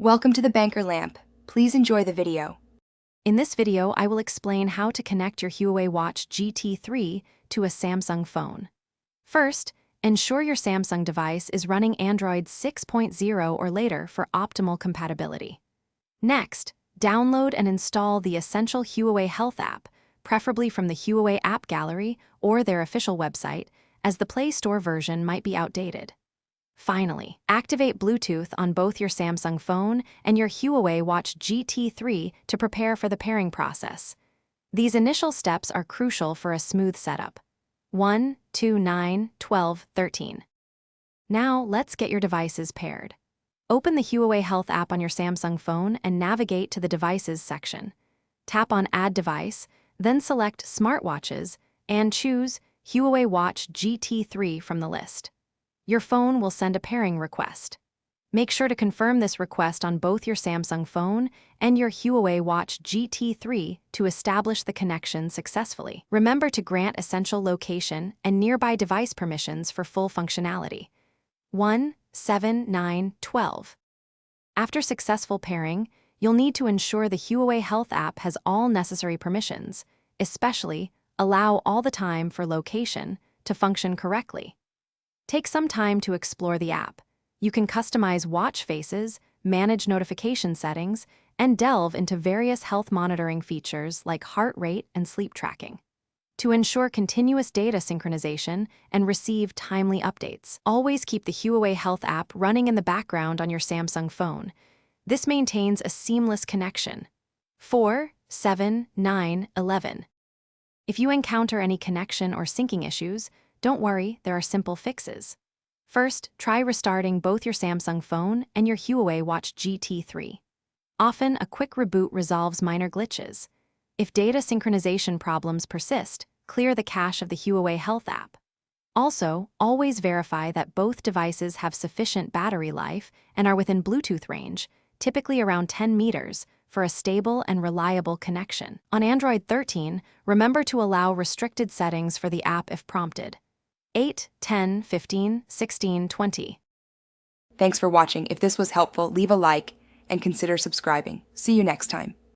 Welcome to the Banker Lamp. Please enjoy the video. In this video, I will explain how to connect your Huawei Watch GT3 to a Samsung phone. First, ensure your Samsung device is running Android 6.0 or later for optimal compatibility. Next, download and install the essential Huawei Health app, preferably from the Huawei App Gallery or their official website, as the Play Store version might be outdated. Finally, activate Bluetooth on both your Samsung phone and your Huawei Watch GT3 to prepare for the pairing process. These initial steps are crucial for a smooth setup. 1, 2, 9, 12, 13. Now, let's get your devices paired. Open the Huawei Health app on your Samsung phone and navigate to the Devices section. Tap on Add Device, then select Smartwatches and choose Huawei Watch GT3 from the list. Your phone will send a pairing request. Make sure to confirm this request on both your Samsung phone and your Huawei Watch GT3 to establish the connection successfully. Remember to grant essential location and nearby device permissions for full functionality. 1, 7, 9, 12. After successful pairing, you'll need to ensure the Huawei Health app has all necessary permissions, especially allow all the time for location to function correctly. Take some time to explore the app. You can customize watch faces, manage notification settings, and delve into various health monitoring features like heart rate and sleep tracking. To ensure continuous data synchronization and receive timely updates, always keep the Huawei Health app running in the background on your Samsung phone. This maintains a seamless connection. 4, 7, 9, 11. If you encounter any connection or syncing issues, don't worry, there are simple fixes. First, try restarting both your Samsung phone and your Huawei Watch GT3. Often, a quick reboot resolves minor glitches. If data synchronization problems persist, clear the cache of the Huawei Health app. Also, always verify that both devices have sufficient battery life and are within Bluetooth range, typically around 10 meters, for a stable and reliable connection. On Android 13, remember to allow restricted settings for the app if prompted. 8, 10, 15, 16, 20. Thanks for watching. If this was helpful, leave a like and consider subscribing. See you next time.